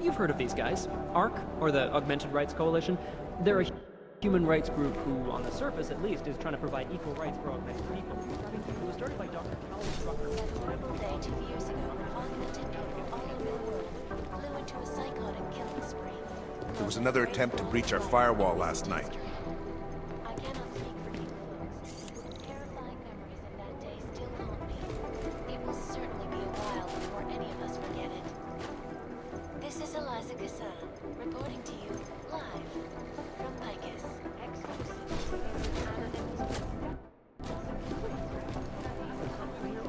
You've heard of these guys. ARC, or the Augmented Rights Coalition. They're a human rights group who, on the surface at least, is trying to provide equal rights for augmented people. It was started by Dr. Callum Strucker. That horrible day 2 years ago when augmented people all over the world flew into a psychotic killing spree. There was another attempt to breach our firewall last night. I cannot speak for people. Terrifying memories of that day still haunt me. It will certainly be a while before any of us forget it. This is Eliza Casada, reporting to you live from Picus.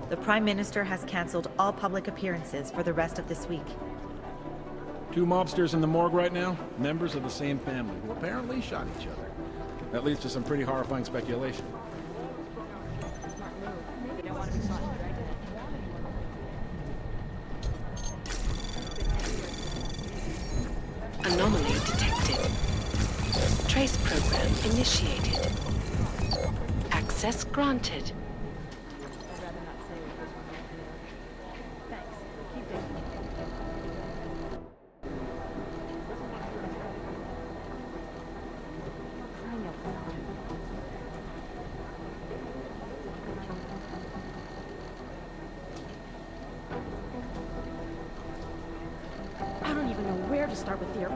The Prime Minister has cancelled all public appearances for the rest of this week. 2 mobsters in the morgue right now, members of the same family, who apparently shot each other. That leads to some pretty horrifying speculation. Anomaly detected. Trace program initiated. Access granted. I don't even know where to start with the...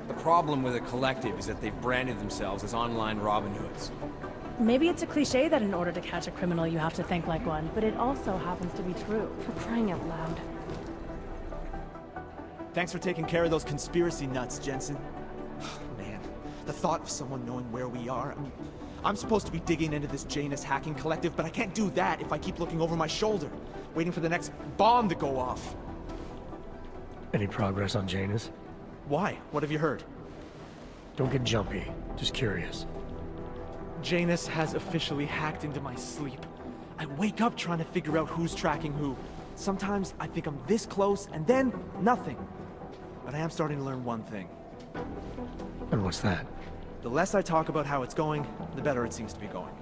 The problem with a collective is that they've branded themselves as online Robin Hoods. Maybe it's a cliche that in order to catch a criminal you have to think like one, but it also happens to be true. For crying out loud. Thanks for taking care of those conspiracy nuts, Jensen. Man, the thought of someone knowing where we are... I'm supposed to be digging into this Janus hacking collective, but I can't do that if I keep looking over my shoulder, waiting for the next bomb to go off. Any progress on Janus? Why? What have you heard? Don't get jumpy. Just curious. Janus has officially hacked into my sleep. I wake up trying to figure out who's tracking who. Sometimes I think I'm this close, and then nothing. But I am starting to learn one thing. And what's that? The less I talk about how it's going, the better it seems to be going.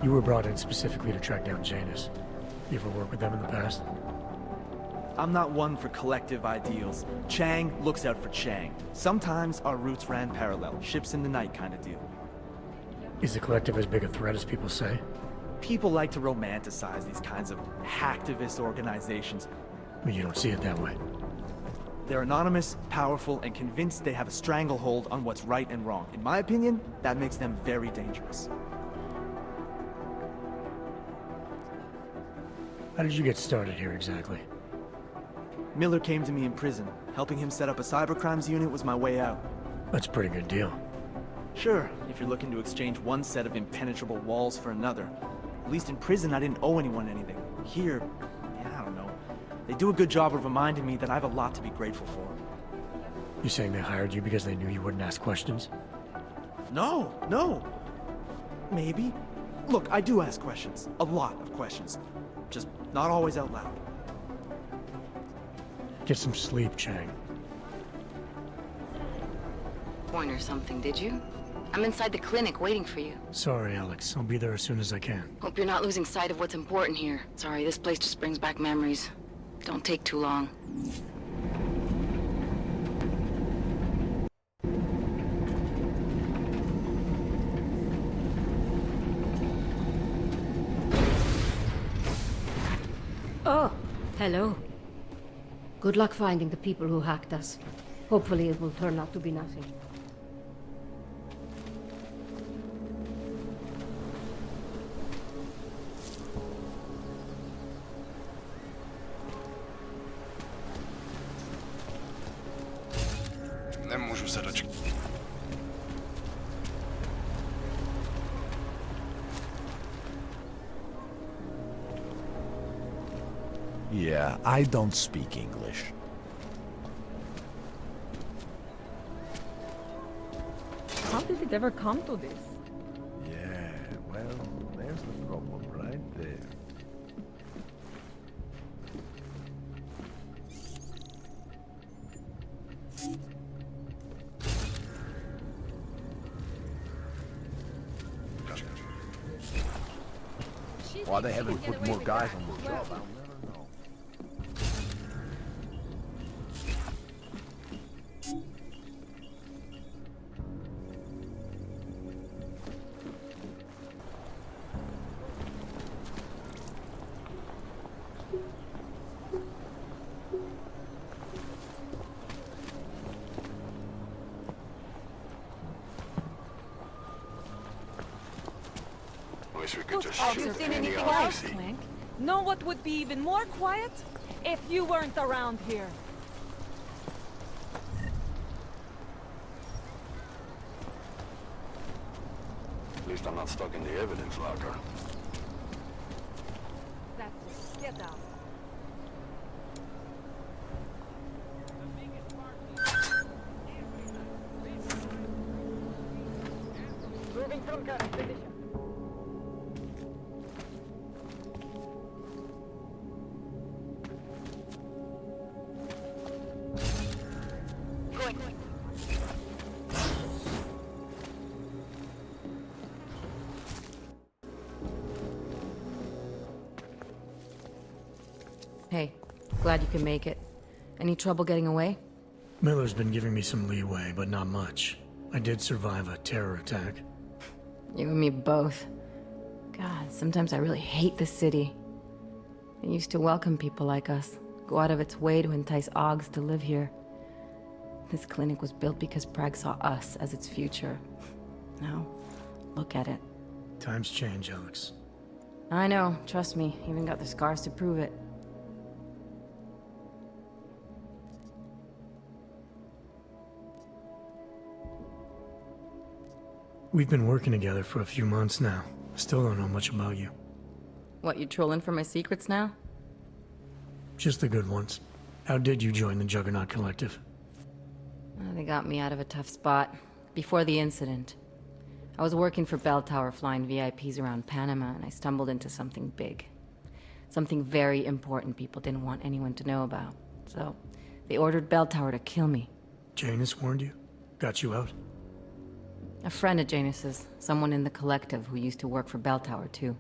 You were brought in specifically to track down Janus. You ever worked with them in the past? I'm not one for collective ideals. Chang looks out for Chang. Sometimes our routes ran parallel, ships in the night kind of deal. Is the collective as big a threat as people say? People like to romanticize these kinds of hacktivist organizations. But you don't see it that way. They're anonymous, powerful, and convinced they have a stranglehold on what's right and wrong. In my opinion, that makes them very dangerous. How did you get started here exactly? Miller came to me in prison. Helping him set up a cybercrimes unit was my way out. That's a pretty good deal. Sure, if you're looking to exchange one set of impenetrable walls for another. At least in prison, I didn't owe anyone anything. Here, yeah, I don't know. They do a good job of reminding me that I have a lot to be grateful for. You saying they hired you because they knew you wouldn't ask questions? No. Maybe. Look, I do ask questions. A lot of questions. Just not always out loud. Get some sleep, Chang. Point or something, did you? I'm inside the clinic waiting for you. Sorry, Alex. I'll be there as soon as I can. Hope you're not losing sight of what's important here. Sorry, this place just brings back memories. Don't take too long. Oh, hello. Good luck finding the people who hacked us. Hopefully it will turn out to be nothing. Nemůžu se dočkat. Yeah, I don't speak English. How did it ever come to this? Yeah, well, there's the problem right there. Why they haven't put more guys on the job, I'll never know. Wish we could just Have you shoot seen any anything other else, Clank? Know what would be even more quiet? If you weren't around here. At least I'm not stuck in the evidence locker. That's it. Get out. Moving from cutting position. Hey, glad you can make it. Any trouble getting away? Miller's been giving me some leeway, but not much. I did survive a terror attack. You and me both. God, sometimes I really hate this city. It used to welcome people like us, go out of its way to entice Augs to live here. This clinic was built because Prague saw us as its future. Now, look at it. Times change, Alex. I know, trust me, even got the scars to prove it. We've been working together for a few months now. Still don't know much about you. What, you trolling for my secrets now? Just the good ones. How did you join the Juggernaut Collective? They got me out of a tough spot. Before the incident. I was working for Bell Tower flying VIPs around Panama, and I stumbled into something big. Something very important people didn't want anyone to know about. So, they ordered Bell Tower to kill me. Janus warned you? Got you out? A friend of Janus's, someone in the collective who used to work for Bell Tower too.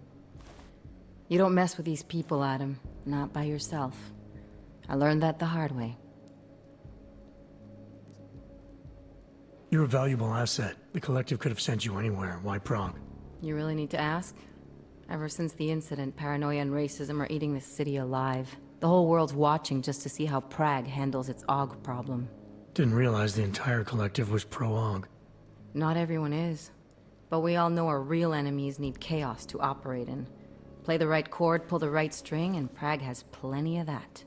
You don't mess with these people, Adam. Not by yourself. I learned that the hard way. You're a valuable asset. The collective could have sent you anywhere. Why Prague? You really need to ask? Ever since the incident, paranoia and racism are eating this city alive. The whole world's watching just to see how Prague handles its AUG problem. Didn't realize the entire collective was pro-AUG. Not everyone is. But we all know our real enemies need chaos to operate in. Play the right chord, pull the right string, and Prague has plenty of that.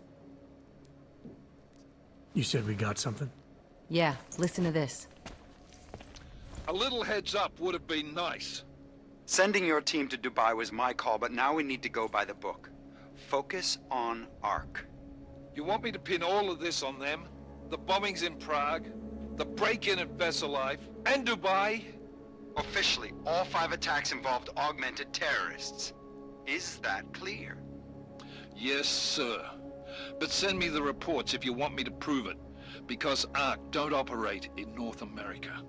You said we got something? Yeah, listen to this. A little heads up would have been nice. Sending your team to Dubai was my call, but now we need to go by the book. Focus on ARC. You want me to pin all of this on them? The bombings in Prague, the break-in at Vessel Life, and Dubai? Officially, all 5 attacks involved augmented terrorists. Is that clear? Yes, sir. But send me the reports if you want me to prove it, because ARC don't operate in North America.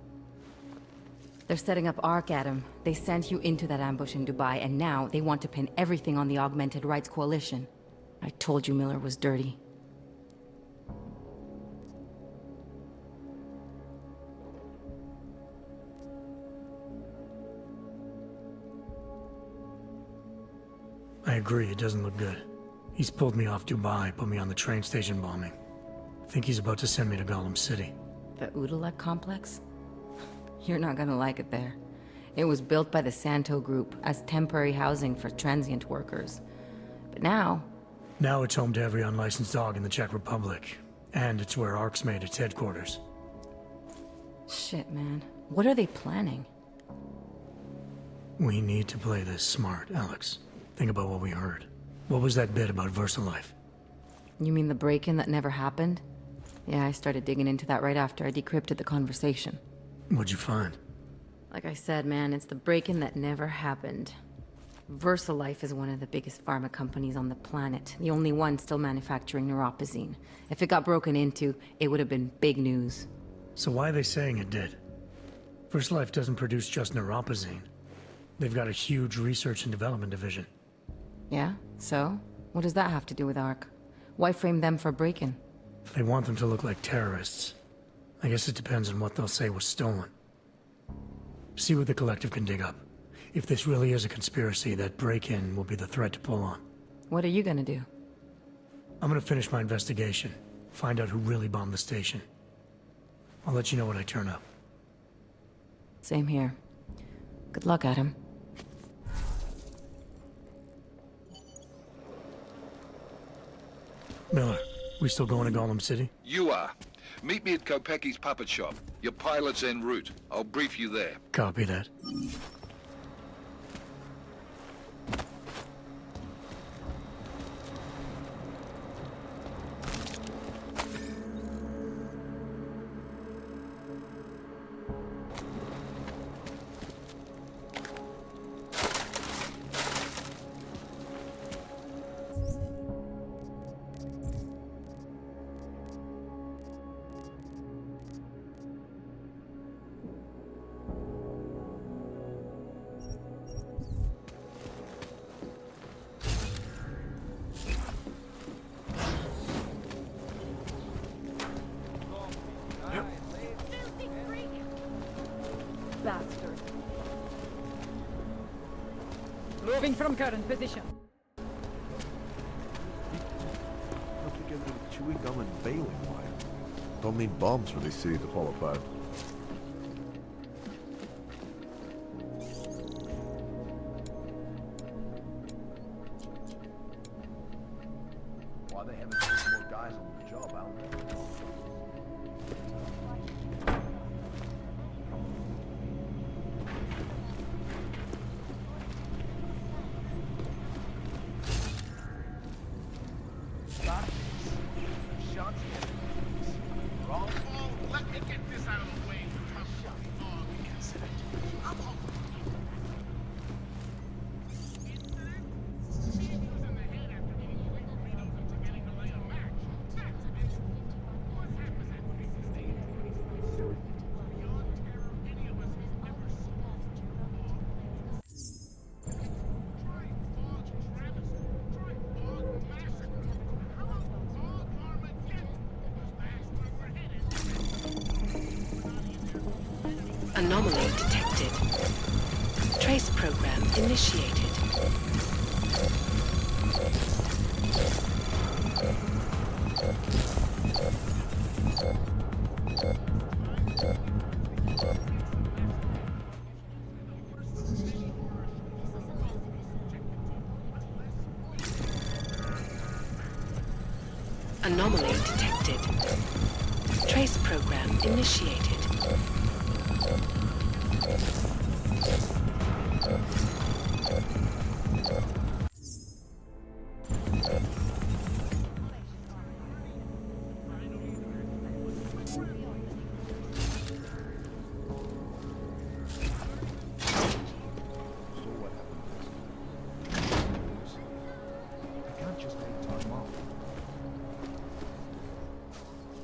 They're setting up ARC, Adam. They sent you into that ambush in Dubai, and now they want to pin everything on the Augmented Rights Coalition. I told you Miller was dirty. I agree, it doesn't look good. He's pulled me off Dubai, put me on the train station bombing. I think he's about to send me to Gollum City. The Udalek complex? You're not gonna like it there. It was built by the Santo Group as temporary housing for transient workers. But now... Now it's home to every unlicensed dog in the Czech Republic. And it's where ARC's made its headquarters. Shit, man. What are they planning? We need to play this smart, Alex. Think about what we heard. What was that bit about VersaLife? You mean the break-in that never happened? Yeah, I started digging into that right after I decrypted the conversation. What'd you find? Like I said, man, it's the break-in that never happened. VersaLife is one of the biggest pharma companies on the planet, the only one still manufacturing neuropozyne. If it got broken into, it would have been big news. So why are they saying it did? VersaLife doesn't produce just neuropozyne. They've got a huge research and development division. Yeah? So? What does that have to do with Ark? Why frame them for break-in? If they want them to look like terrorists, I guess it depends on what they'll say was stolen. See what the Collective can dig up. If this really is a conspiracy, that break-in will be the thread to pull on. What are you gonna do? I'm gonna finish my investigation, find out who really bombed the station. I'll let you know when I turn up. Same here. Good luck, Adam. Miller, we still going to Golem City? You are. Meet me at Kopecki's puppet shop. Your pilot's en route. I'll brief you there. Copy that. Bastard. Moving from current position. Not together with chewing gum and baling wire. Don't need bombs for this city to fall apart. Why they haven't put more guys on the job, I don't know. Anomaly detected. Trace program initiated. Anomaly detected. Trace program initiated.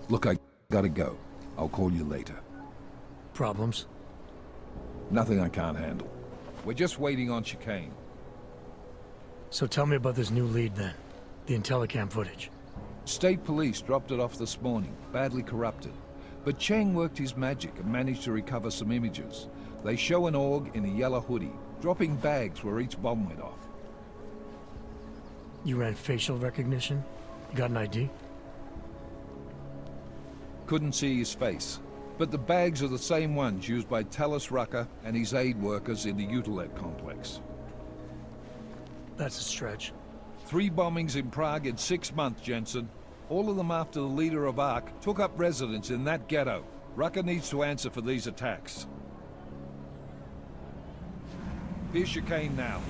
Look, I gotta go. I'll call you later. Problems? Nothing I can't handle. We're just waiting on chicane. So tell me about this new lead then. The Intellicam footage. State police dropped it off this morning, badly corrupted. But Cheng worked his magic and managed to recover some images. They show an org in a yellow hoodie, dropping bags where each bomb went off. You ran facial recognition? You got an ID? Couldn't see his face. But the bags are the same ones used by Talus Rucker and his aid workers in the Utilet complex. That's a stretch. 3 bombings in Prague in 6 months, Jensen. All of them after the leader of ARC took up residence in that ghetto. Rucker needs to answer for these attacks. Here's chicane now.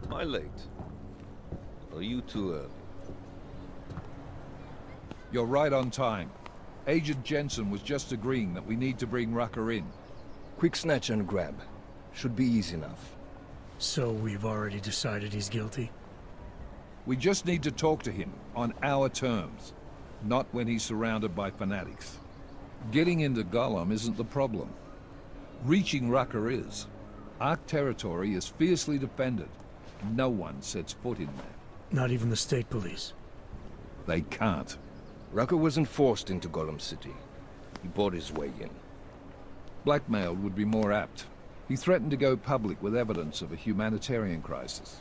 Am I late? Or are you too early? You're right on time. Agent Jensen was just agreeing that we need to bring Rucker in. Quick snatch and grab. Should be easy enough. So we've already decided he's guilty? We just need to talk to him on our terms, not when he's surrounded by fanatics. Getting into Gollum isn't the problem. Reaching Rucker is. Ark territory is fiercely defended. No one sets foot in there. Not even the state police? They can't. Rucker wasn't forced into Gollum City. He bought his way in. Blackmailed would be more apt. He threatened to go public with evidence of a humanitarian crisis.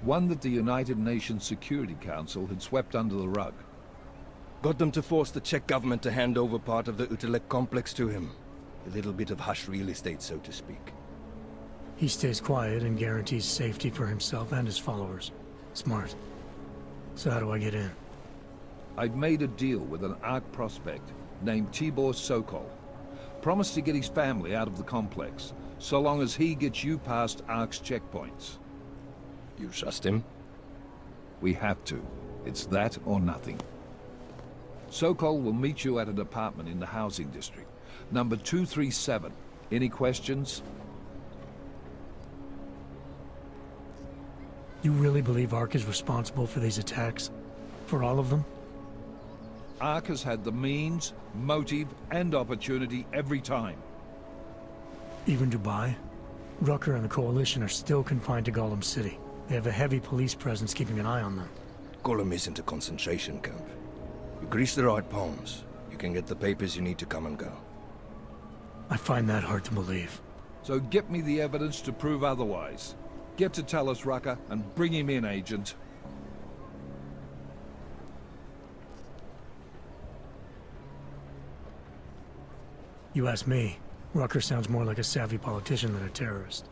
One that the United Nations Security Council had swept under the rug. Got them to force the Czech government to hand over part of the Utelek complex to him. A little bit of hush real estate, so to speak. He stays quiet and guarantees safety for himself and his followers. Smart. So how do I get in? I've made a deal with an Ark prospect named Tibor Sokol. Promised to get his family out of the complex, so long as he gets you past Ark's checkpoints. You trust him? We have to. It's that or nothing. Sokol will meet you at an apartment in the housing district. Number 237. Any questions? You really believe Ark is responsible for these attacks? For all of them? Ark has had the means, motive, and opportunity every time. Even Dubai? Rucker and the Coalition are still confined to Gollum City. They have a heavy police presence keeping an eye on them. Gollum isn't a concentration camp. You grease the right palms, you can get the papers you need to come and go. I find that hard to believe. So get me the evidence to prove otherwise. Get to tell us, Rucker, and bring him in, Agent. You ask me, Rucker sounds more like a savvy politician than a terrorist.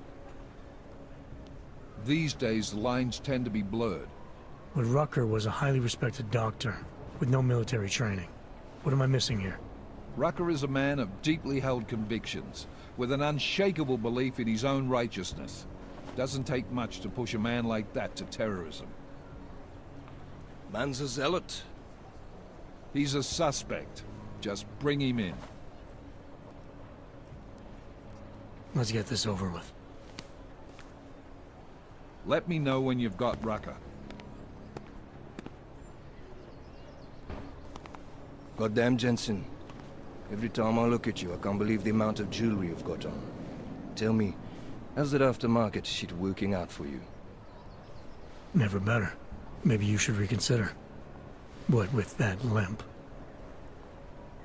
These days, the lines tend to be blurred. But Rucker was a highly respected doctor, with no military training. What am I missing here? Rucker is a man of deeply held convictions, with an unshakable belief in his own righteousness. Doesn't take much to push a man like that to terrorism. Man's a zealot. He's a suspect. Just bring him in. Let's get this over with. Let me know when you've got Rucker. Goddamn, Jensen. Every time I look at you, I can't believe the amount of jewelry you've got on. Tell me, how's that aftermarket shit working out for you? Never better. Maybe you should reconsider. What with that limp?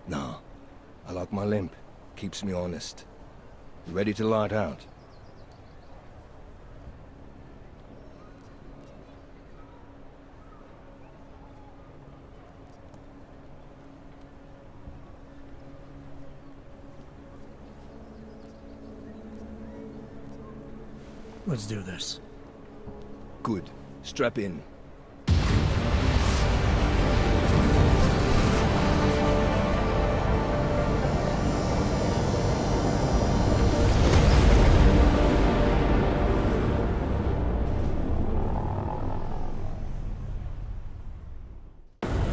Nah. I like my limp. Keeps me honest. Ready to light out. Let's do this. Good. Strap in.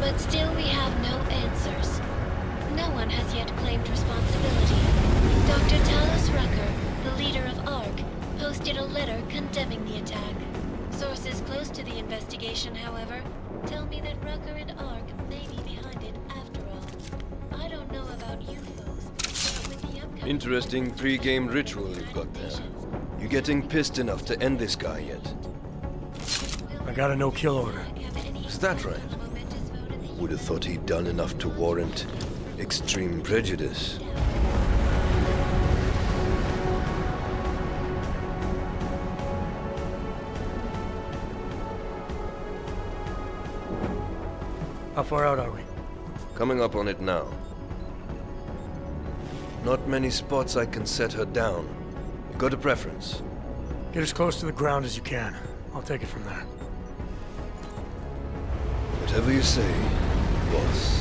But still we have no answers. No one has yet claimed responsibility. Dr. Talos Rucker, the leader of ARC, posted a letter condemning the attack. Sources close to the investigation, however, tell me that Rucker and ARC may be behind it after all. I don't know about you folks, but with the upcoming... Interesting three-game ritual you've got there. You getting pissed enough to end this guy yet? I got a no-kill order. Is that right? Would have thought he'd done enough to warrant extreme prejudice. How far out are we? Coming up on it now. Not many spots I can set her down. You got a preference? Get as close to the ground as you can. I'll take it from there. Whatever you say, boss.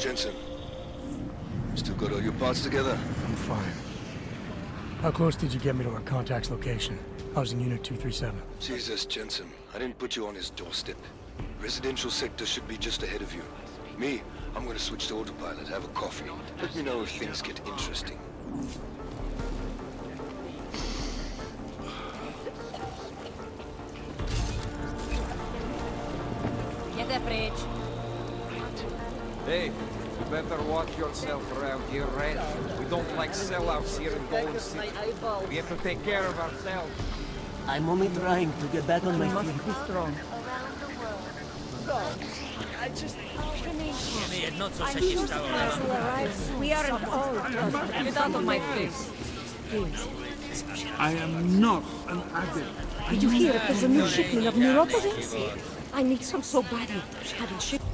Jensen, still got all your parts together? I'm fine. How close did you get me to our contact's location? I was in Unit 237. Jesus, Jensen, I didn't put you on his doorstep. Residential sector should be just ahead of you. Me, I'm gonna switch to autopilot, have a coffee. Let me know if things get interesting. Get bridge. Hey, you better watch yourself around here, Red. We don't like sellouts here in Golden City. We have to take care of ourselves. I'm only trying to get back on my feet. Be strong. I just... We aren't all. Get out of my face. Please. I am not an addict. Did you hear if there's a new shipment of neurotoxins? I need some so badly. Haven't shipped.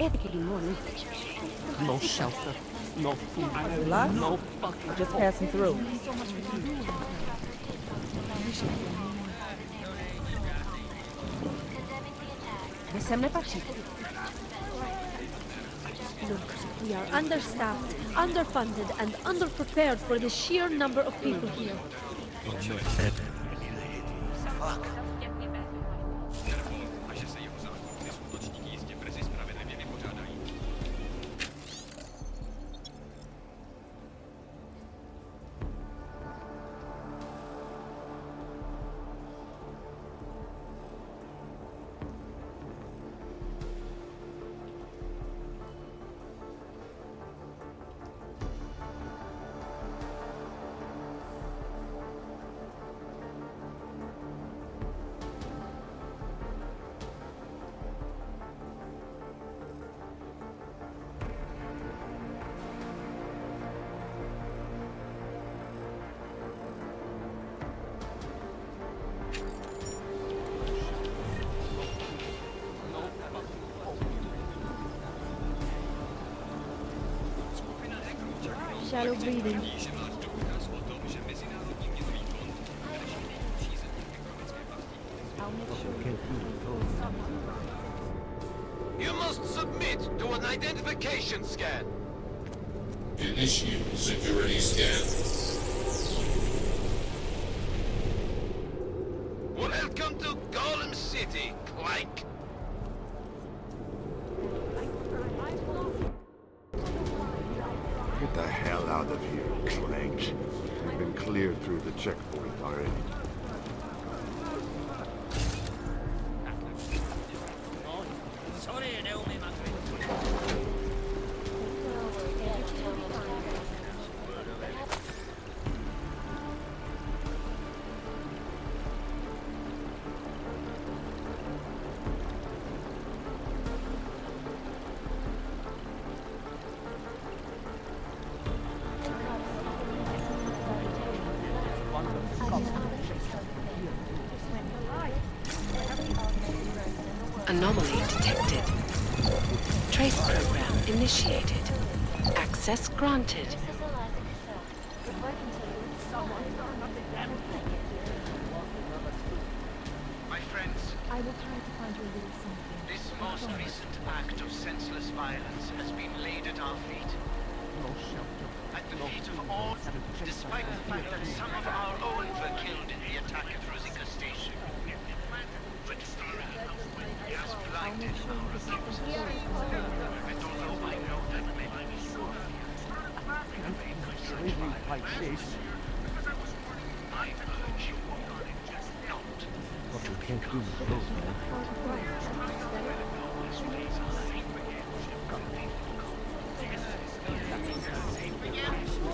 Every morning. No shelter. No food. No fucking. Just passing through. Look, we are understaffed, underfunded, and underprepared for the sheer number of people here. Fuck. Shallow breathing. You must submit to an identification scan. Initiate security scan. Welcome to Golem City, Clank. Get the hell out of here, Clank. We've been cleared through the checkpoint already. Anomaly detected. Trace program initiated. Access granted. My friends, I will try to find you a little something. this most recent act of senseless violence has been laid at our feet. At the feet of all, despite the fact that some of our own were killed in the attack at Rosika Station. But fear has blinded our accusers. And although I know that many remain like this, I urge you not. What you can't do with those,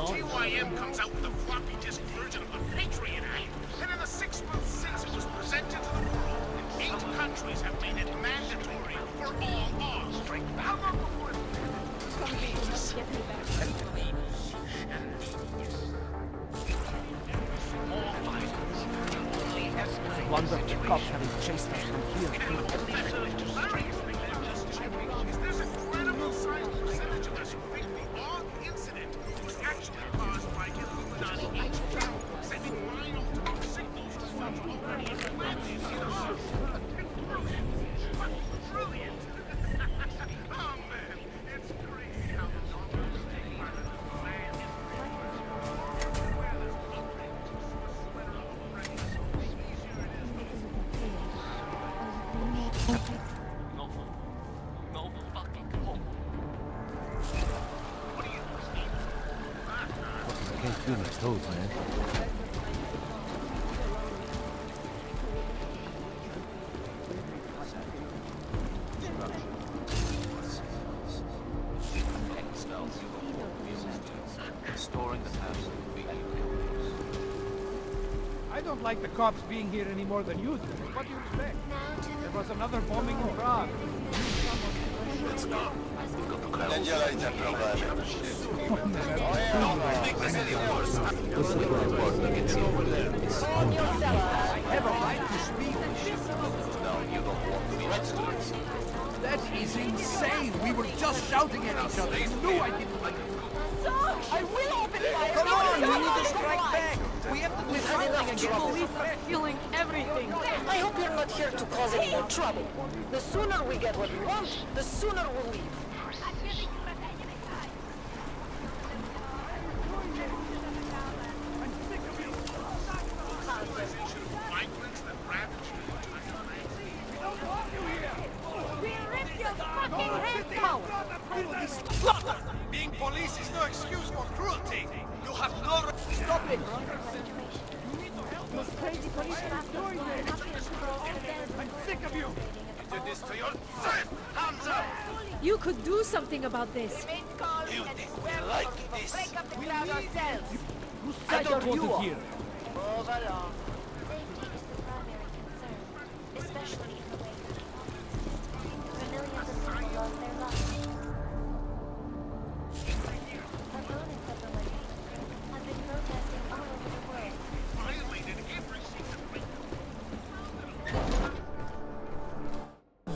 TYM comes out with a floppy disk version of the Patriot Act, and in the 6 months since it was presented to the world, 8 countries have made it mandatory for all arms. How long before more violence only escalates. Wonder if the cops haven't chased us from here. Is this incredible sized percentage of us who think the Og incident was actually caused by Illuminati agents sending mind-altering signals to already feel like toes, man. Storing the tabs. I don't like the cops being here any more than you do. What do you expect? There was another bombing in Prague. Let's go. Nie dzielaj ten problem. Make the city worse. I have a right to speak. No, you don't want to be next. That is insane. We were just shouting at each other. You knew I didn't like it. I will open fire! Come on, we need to strike back. We have to do something against this. Police are stealing everything. I hope you're not here to cause any more trouble. The sooner we get what we want, the sooner we'll leave. Being police is no excuse for cruelty. You have no right. Stop it! Those crazy police are doing it. I'm sick of you! You did this to yourself. Hands up! You could do something about this. You think we like this? Whose side are you on? Safety is the primary concern, especially in the wake of the millions of people lost their lives. Opponents of the legislation have been protesting all over the world.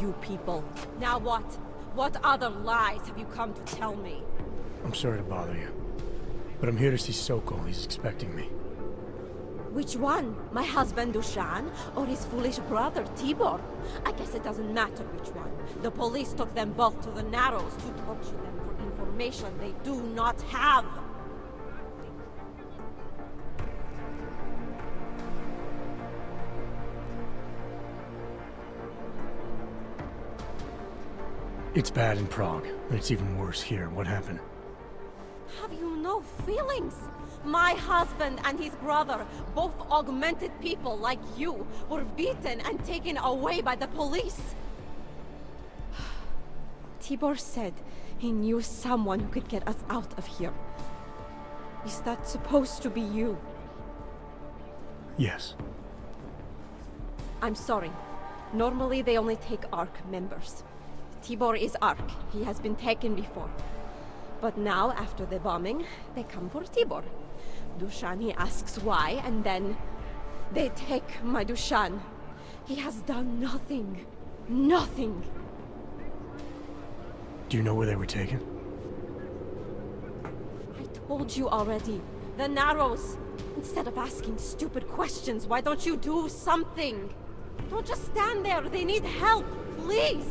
You people. Now what? What other lies have you come to tell me? I'm sorry to bother you, but I'm here to see Sokol. He's expecting me. Which one? My husband Dushan or his foolish brother Tibor? I guess it doesn't matter which one. The police took them both to the Narrows to torture them for information they do not have. It's bad in Prague, and it's even worse here. What happened? Have you no feelings? My husband and his brother, both augmented people like you, were beaten and taken away by the police. Tibor said he knew someone who could get us out of here. Is that supposed to be you? Yes. I'm sorry. Normally they only take ARC members. Tibor is ARC. He has been taken before. But now, after the bombing, they come for Tibor. Dushan, he asks why, and then they take my Dushan. He has done nothing. Nothing. Do you know where they were taken? I told you already. The Narrows. Instead of asking stupid questions, why don't you do something? Don't just stand there. They need help. Please.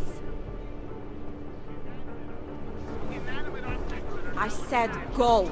I said go.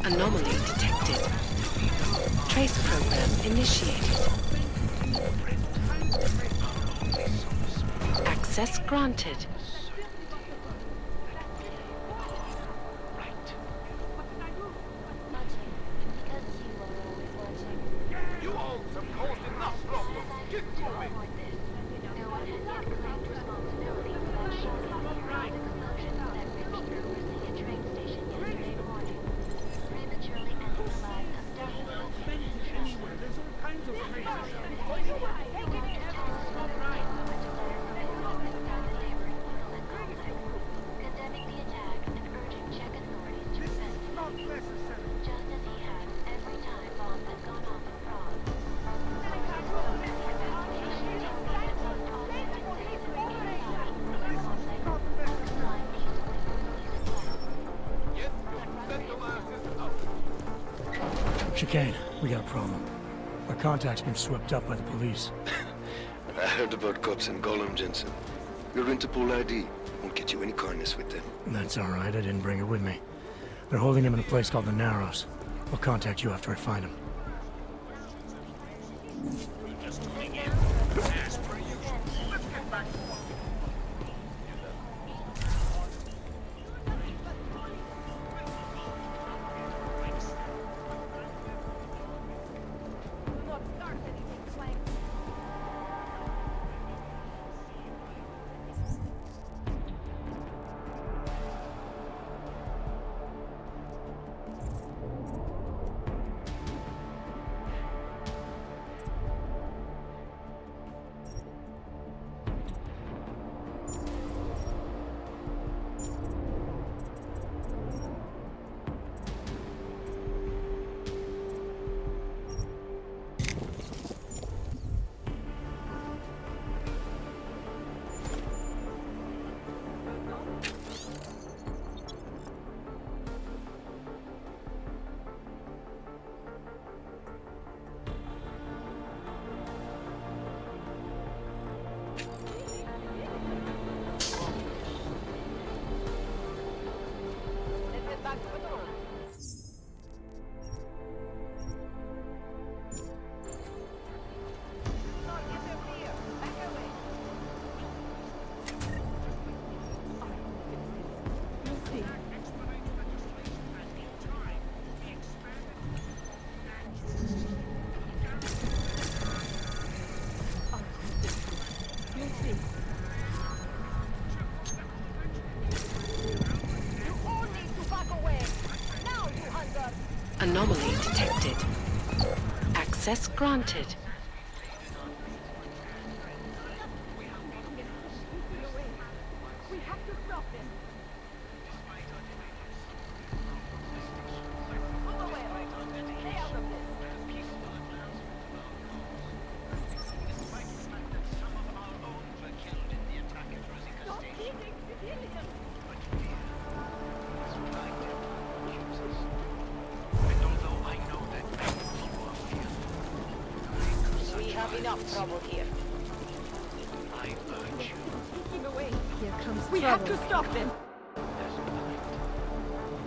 Anomaly detected. Trace program initiated. Access granted. You all have caused enough trouble. Get moving. No one has yet claimed responsibility for that shocking explosion that ripped through Russia train station yesterday morning, prematurely ending the lives of dozens of people in traffic. There's all kinds of The largest towns in the world sent a letter from the government of the neighboring Chicane, we got a problem. Our contact's been swept up by the police. I heard about cops and Gollum, Jensen. Your Interpol ID won't get you any kindness with them. That's all right, I didn't bring it with me. They're holding him in a place called the Narrows. I'll contact you after I find him. Anomaly detected. Access granted. Enough trouble here. Here comes We have trouble. to stop them.